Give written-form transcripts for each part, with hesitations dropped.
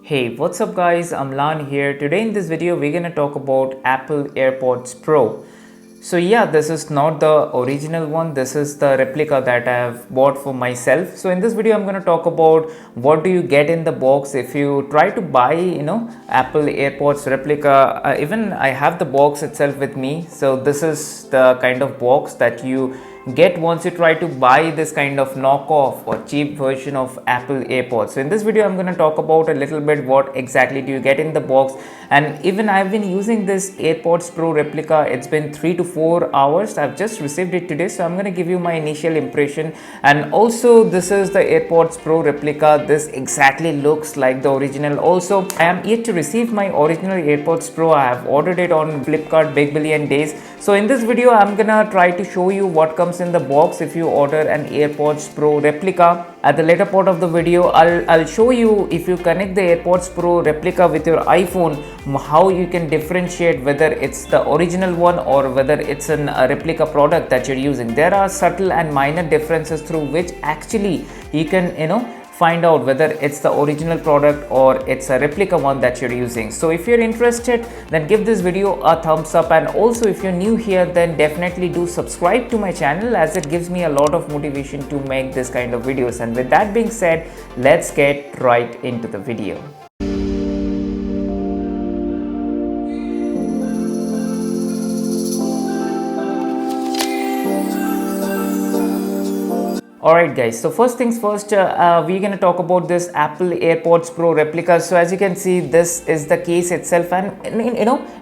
Hey, what's up guys, I'm Lan here. Today in this video we're gonna talk about Apple Airpods Pro. So yeah, this is not the original one, this is the replica that I have bought for myself. So in this video I'm gonna talk about what do you get in the box if you try to buy, Apple Airpods replica. Even I have the box itself with me. So this is the kind of box that you get once you try to buy this kind of knockoff or cheap version of Apple AirPods. So in this video I'm going to talk about a little bit what exactly do you get in the box, and even I've been using this Airpods Pro replica. It's been 3 to 4 hours. I've just received it today, so I'm going to give you my initial impression. And also this is the Airpods Pro replica. This exactly looks like the original. Also I am yet to receive my original Airpods Pro. I have ordered it on Flipkart Big Billion Days. So in this video I'm gonna try to show you what comes in the box if you order an Airpods Pro replica. At the later part of the video I'll show you, if you connect the Airpods Pro replica with your iPhone, how you can differentiate whether it's the original one or whether it's a replica product that you're using. There are subtle and minor differences through which actually you can find out whether it's the original product or it's a replica one that you're using. So if you're interested, then give this video a thumbs up, and also if you're new here, then definitely do subscribe to my channel, as it gives me a lot of motivation to make this kind of videos. And with that being said, let's get right into the video. Alright guys, so first things first, we're going to talk about this Apple Airpods Pro replica. So as you can see, this is the case itself, and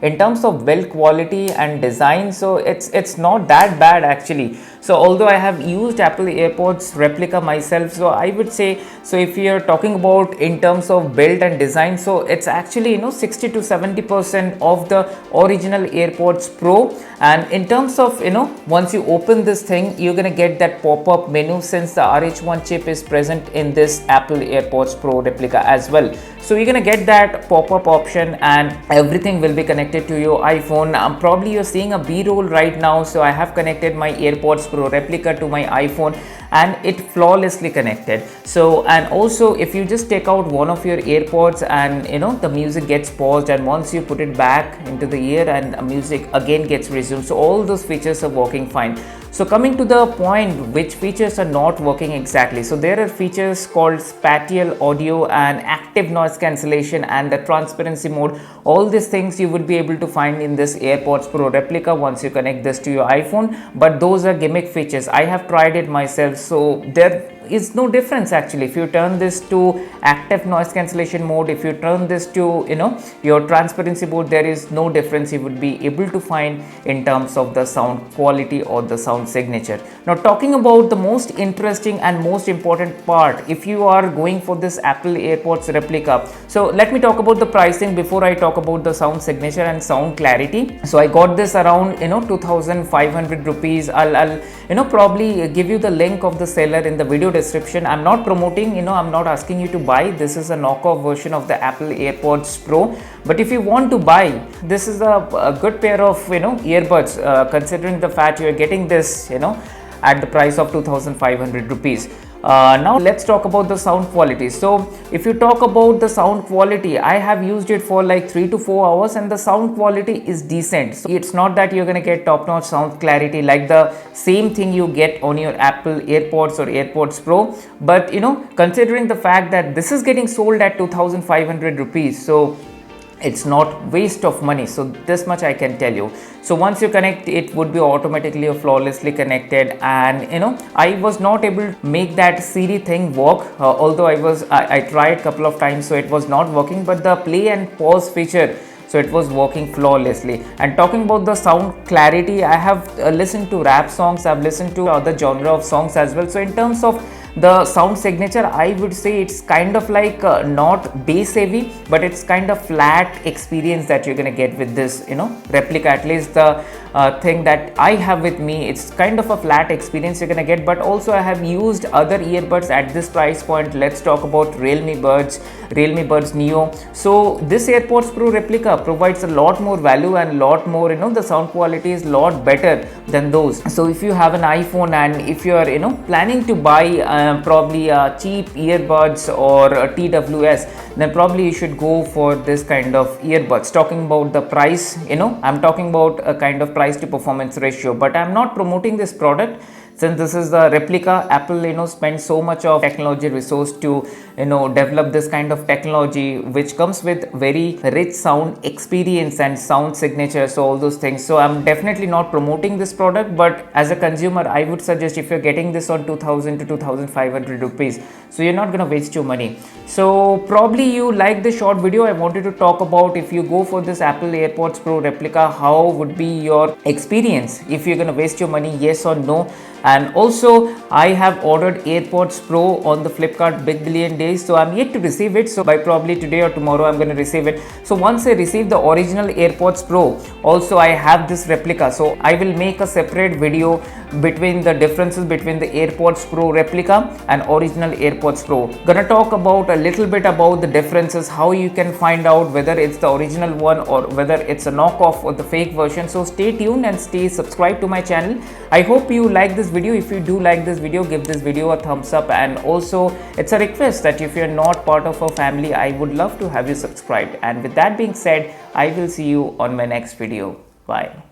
in terms of build quality and design, so it's not that bad actually. So although I have used Apple Airpods replica myself, so I would say, so if you're talking about in terms of build and design, so it's actually 60 to 70% of the original Airpods Pro. And in terms of once you open this thing, you're gonna get that pop-up menu, since the RH1 chip is present in this Apple Airpods Pro replica as well. So you're gonna get that pop-up option, and everything will be connected to your iPhone. Probably you're seeing a B-roll right now, so I have connected my Airpods Pro replica to my iPhone and it flawlessly connected. So, and also if you just take out one of your AirPods and the music gets paused, and once you put it back into the ear and the music again gets resumed, so all those features are working fine. So coming to the point, which features are not working exactly. So there are features called spatial audio and active noise cancellation and the transparency mode. All these things you would be able to find in this Airpods Pro replica once you connect this to your iPhone, but those are gimmick features. I have tried it myself, so there is no difference actually. If you turn this to active noise cancellation mode, if you turn this to your transparency mode, there is no difference you would be able to find in terms of the sound quality or the sound signature. Now talking about the most interesting and most important part, if you are going for this Apple Airpods replica, so let me talk about the pricing before I talk about the sound signature and sound clarity. So I got this around 2500 rupees. I'll probably give you the link of the seller in the video description. I'm not promoting, I'm not asking you to buy. This is a knockoff version of the Apple Airpods Pro, but if you want to buy, this is a good pair of earbuds, considering the fact you're getting this at the price of 2500 rupees. Now let's talk about the sound quality. So if you talk about the sound quality, I have used it for like 3 to 4 hours and the sound quality is decent. So it's not that you're gonna get top-notch sound clarity like the same thing you get on your Apple AirPods or AirPods Pro, but considering the fact that this is getting sold at 2500 rupees, so it's not waste of money. So this much I can tell you. So once you connect, it would be automatically or flawlessly connected, and I was not able to make that Siri thing work, although I tried a couple of times, so it was not working, but the play and pause feature, so it was working flawlessly. And talking about the sound clarity, I have listened to rap songs, I've listened to other genre of songs as well. So in terms of the sound signature, I would say it's kind of like not bass heavy, but it's kind of flat experience that you're gonna get with this replica. At least the thing that I have with me. It's kind of a flat experience you're gonna get, but also I have used other earbuds at this price point. Let's talk about Realme Buds Neo. So this AirPods Pro Replica provides a lot more value and lot more, the sound quality is lot better than those. So if you have an iPhone and if you are planning to buy probably cheap earbuds or a TWS, then probably you should go for this kind of earbuds. Talking about the price, I'm talking about a kind of price to performance ratio, but I'm not promoting this product. Since this is the replica, Apple spends so much of technology resource to develop this kind of technology, which comes with very rich sound experience and sound signature, so all those things. So I'm definitely not promoting this product, but as a consumer I would suggest, if you're getting this on 2000 to 2500 rupees, so you're not gonna waste your money. So probably you like this short video. I wanted to talk about, if you go for this Apple AirPods Pro Replica, how would be your experience, if you're gonna waste your money, yes or no. And also I have ordered AirPods Pro on the Flipkart Big Billion Days, so I'm yet to receive it. So by probably today or tomorrow I'm going to receive it. So once I receive the original AirPods Pro, also I have this replica, so I will make a separate video between the differences between the AirPods Pro Replica and original AirPods Pro. Gonna talk about a little bit about the differences, how you can find out whether it's the original one or whether it's a knockoff or the fake version. So stay tuned and stay subscribed to my channel. I hope you like this video. If you do like this video, give this video a thumbs up, and also it's a request that if you're not part of our family, I would love to have you subscribed. And with that being said, I will see you on my next video. Bye.